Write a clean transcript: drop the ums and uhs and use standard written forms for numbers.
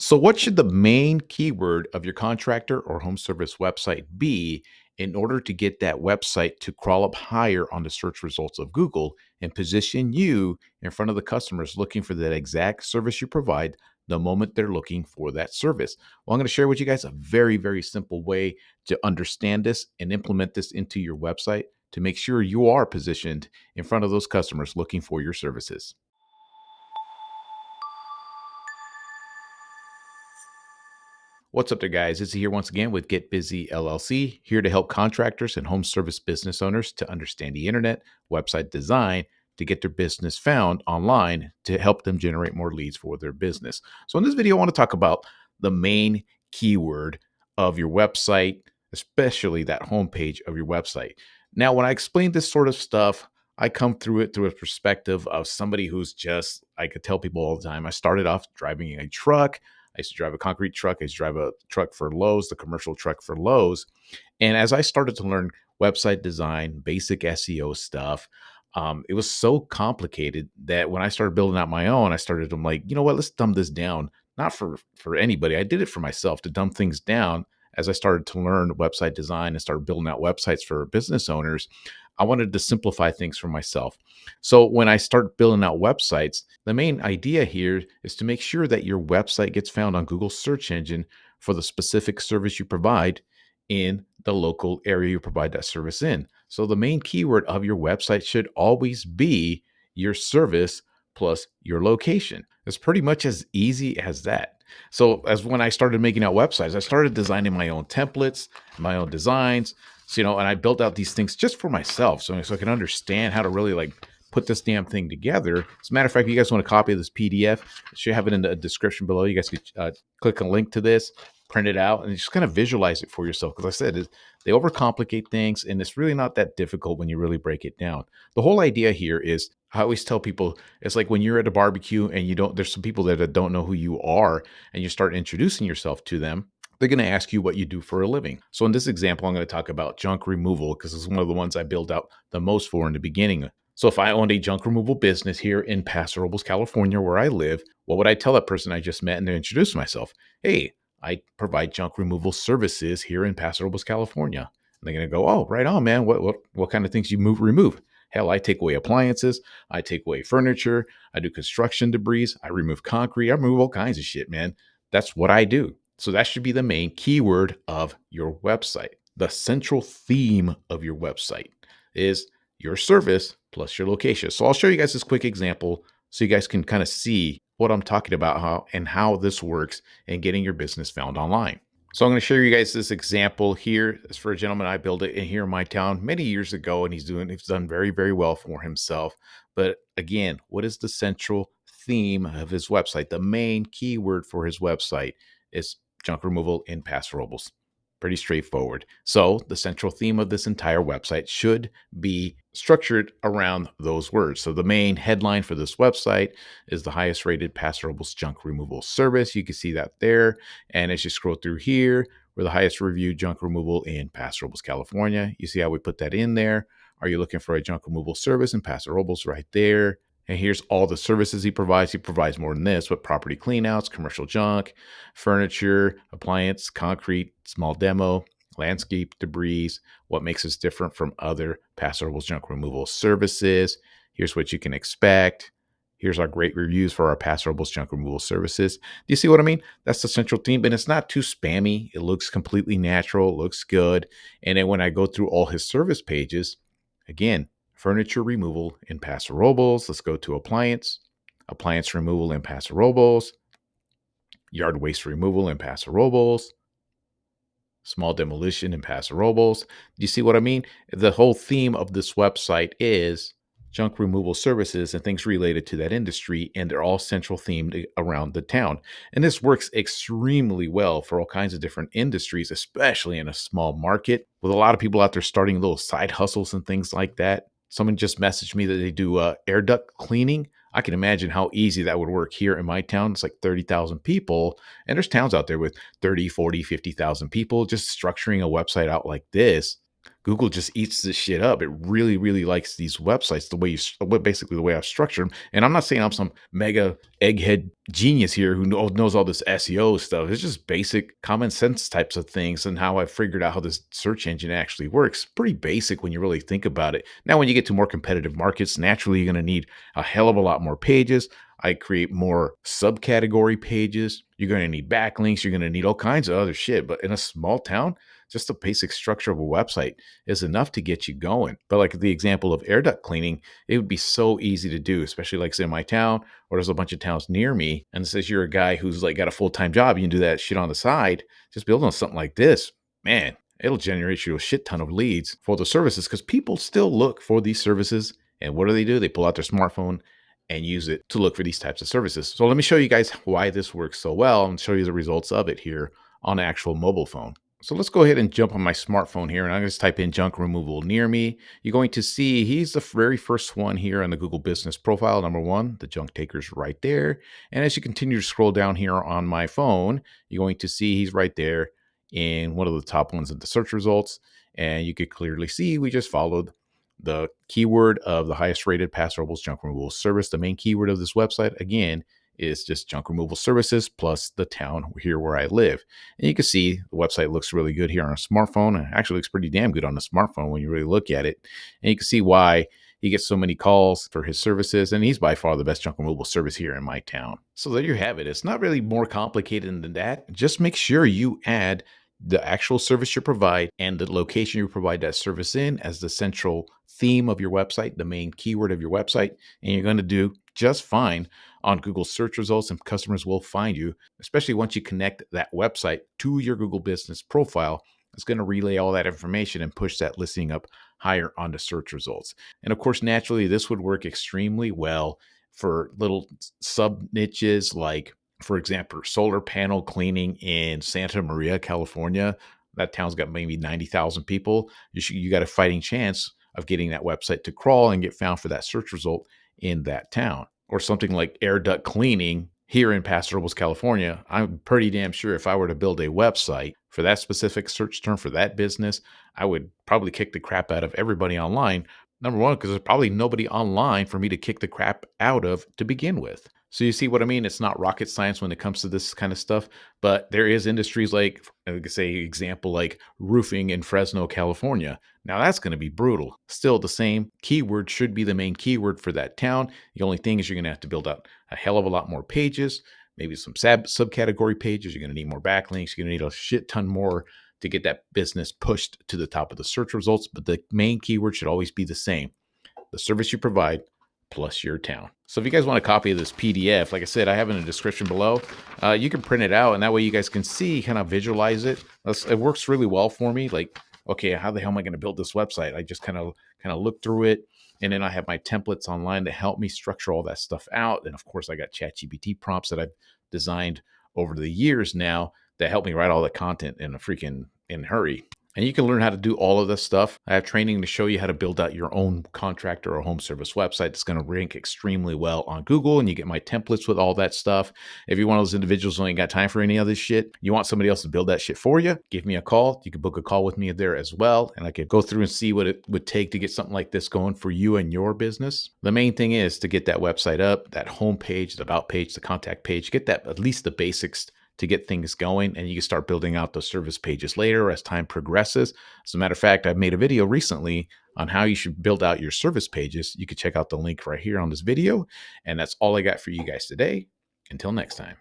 So, what should the main keyword of your contractor or home service website be in order to get that website to crawl up higher on the search results of Google and position you in front of the customers looking for that exact service you provide the moment they're looking for that service? Well, I'm going to share with you guys a very, very simple way to understand this and implement this into your website to make sure you are positioned in front of those customers looking for your services. What's up there, guys? It's here once again with Get Busy LLC, here to help contractors and home service business owners to understand the internet, website design, to get their business found online to help them generate more leads for their business. So, in this video, I want to talk about the main keyword of your website, especially that homepage of your website. Now, when I explain this sort of stuff, I come through it through a perspective of somebody who's just, I could tell people all the time, I started off driving a truck. I used to drive a concrete truck. I used to drive a truck for Lowe's, the commercial truck for Lowe's. And as I started to learn website design, basic SEO stuff, it was so complicated that when I started building out my own, I started, I'm like, you know what, let's dumb this down. Not for anybody. I did it for myself to dumb things down as I started to learn website design and started building out websites for business owners. I wanted to simplify things for myself. So when I start building out websites, the main idea here is to make sure that your website gets found on Google search engine for the specific service you provide in the local area you provide that service in. So the main keyword of your website should always be your service plus your location. It's pretty much as easy as that. So as when I started making out websites, I started designing my own templates, my own designs, so, and I built out these things just for myself, so I can understand how to really like put this damn thing together. As a matter of fact, if you guys want a copy of this PDF, I should have it in the description below. You guys could click a link to this, print it out, and just kind of visualize it for yourself. Because I said they overcomplicate things, and it's really not that difficult when you really break it down. The whole idea here is, I always tell people, it's like when you're at a barbecue and you don't. There's some people that don't know who you are, and you start introducing yourself to them. They're going to ask you what you do for a living. So in this example, I'm going to talk about junk removal because it's one of the ones I built out the most for in the beginning. So if I owned a junk removal business here in Paso Robles, California, where I live, what would I tell that person I just met and to introduce myself? Hey, I provide junk removal services here in Paso Robles, California. And they're going to go, oh, right on, man. What kind of things you remove? Hell, I take away appliances. I take away furniture. I do construction debris. I remove concrete. I remove all kinds of shit, man. That's what I do. So that should be the main keyword of your website. The central theme of your website is your service plus your location. So I'll show you guys this quick example so you guys can kind of see what I'm talking about how this works in getting your business found online. So I'm going to show you guys this example here. It's for a gentleman I built it in here in my town many years ago, and he's done very, very well for himself. But again, what is the central theme of his website? The main keyword for his website is junk removal in Paso Robles. Pretty straightforward. So the central theme of this entire website should be structured around those words. So the main headline for this website is the highest rated Paso Robles junk removal service. You can see that there. And as you scroll through here, we're the highest reviewed junk removal in Paso Robles, California. You see how we put that in there. Are you looking for a junk removal service in Paso Robles? Right there. And here's all the services he provides. He provides more than this, but property cleanouts, commercial junk, furniture, appliance, concrete, small demo, landscape debris, what makes us different from other Paso Robles junk removal services. Here's what you can expect. Here's our great reviews for our Paso Robles junk removal services. Do you see what I mean? That's the central theme, and it's not too spammy. It looks completely natural. It looks good. And then when I go through all his service pages, again, furniture removal in Paso Robles. Let's go to appliance removal in Paso Robles, yard waste removal in Paso Robles, small demolition in Paso Robles. Do you see what I mean? The whole theme of this website is junk removal services and things related to that industry, and they're all central themed around the town. And this works extremely well for all kinds of different industries, especially in a small market with a lot of people out there starting little side hustles and things like that. Someone just messaged me that they do air duct cleaning. I can imagine how easy that would work here in my town. It's like 30,000 people. And there's towns out there with 30, 40, 50,000 people. Just structuring a website out like this Google just eats this shit up. It really, really likes these websites, the way basically the way I've structured them. And I'm not saying I'm some mega egghead genius here who knows all this SEO stuff. It's just basic common sense types of things and how I figured out how this search engine actually works. Pretty basic when you really think about it. Now, when you get to more competitive markets, naturally you're going to need a hell of a lot more pages. I create more subcategory pages. You're going to need backlinks. You're going to need all kinds of other shit. But in a small town, just the basic structure of a website is enough to get you going. But like the example of air duct cleaning, it would be so easy to do, especially like say in my town or there's a bunch of towns near me. And it says you're a guy who's like got a full-time job, you can do that shit on the side. Just building on something like this, man, it'll generate you a shit ton of leads for the services because people still look for these services. And what do? They pull out their smartphone and use it to look for these types of services. So let me show you guys why this works so well and show you the results of it here on an actual mobile phone. So let's go ahead and jump on my smartphone here and I'm going to just type in junk removal near me. You're going to see he's the very first one here on the Google Business profile. Number one, the junk taker's right there. And as you continue to scroll down here on my phone, you're going to see he's right there in one of the top ones of the search results. And you could clearly see we just followed the keyword of the highest rated Paso Robles junk removal service. The main keyword of this website, again, is just junk removal services plus the town here where I live. And you can see the website looks really good here on a smartphone. It actually looks pretty damn good on a smartphone when you really look at it. And you can see why he gets so many calls for his services, and he's by far the best junk removal service here in my town. So there you have it. It's not really more complicated than that. Just make sure you add the actual service you provide and the location you provide that service in as the central theme of your website, the main keyword of your website, and you're going to do just fine on Google search results, and customers will find you, especially once you connect that website to your Google Business profile. It's going to relay all that information and push that listing up higher onto search results. And of course, naturally, this would work extremely well for little sub niches like, for example, solar panel cleaning in Santa Maria, California. That town's got maybe 90,000 people. You got a fighting chance of getting that website to crawl and get found for that search result in that town. Or something like air duct cleaning here in Paso Robles, California. I'm pretty damn sure if I were to build a website for that specific search term for that business, I would probably kick the crap out of everybody online. Number one, because there's probably nobody online for me to kick the crap out of to begin with. So you see what I mean? It's not rocket science when it comes to this kind of stuff, but there is industries like, say, example like roofing in Fresno, California. Now that's going to be brutal. Still, the same keyword should be the main keyword for that town. The only thing is you're going to have to build out a hell of a lot more pages, maybe some subcategory pages. You're going to need more backlinks. You're going to need a shit ton more to get that business pushed to the top of the search results. But the main keyword should always be the same: the service you provide plus your town. So if you guys want a copy of this PDF, like I said, I have it in the description below. You can print it out, and that way you guys can see, kind of visualize it. It works really well for me. Like, okay, how the hell am I going to build this website? I just kind of look through it, and then I have my templates online to help me structure all that stuff out. And of course, I got ChatGPT prompts that I've designed over the years now that help me write all the content in a hurry. And you can learn how to do all of this stuff. I have training to show you how to build out your own contractor or home service website that's going to rank extremely well on Google. And you get my templates with all that stuff. If you're one of those individuals who ain't got time for any of this shit, you want somebody else to build that shit for you, give me a call. You can book a call with me there as well. And I could go through and see what it would take to get something like this going for you and your business. The main thing is to get that website up, that home page, the about page, the contact page, get that at least the basics to get things going, and you can start building out those service pages later as time progresses. As a matter of fact, I've made a video recently on how you should build out your service pages. You can check out the link right here on this video, and that's all I got for you guys today. Until next time.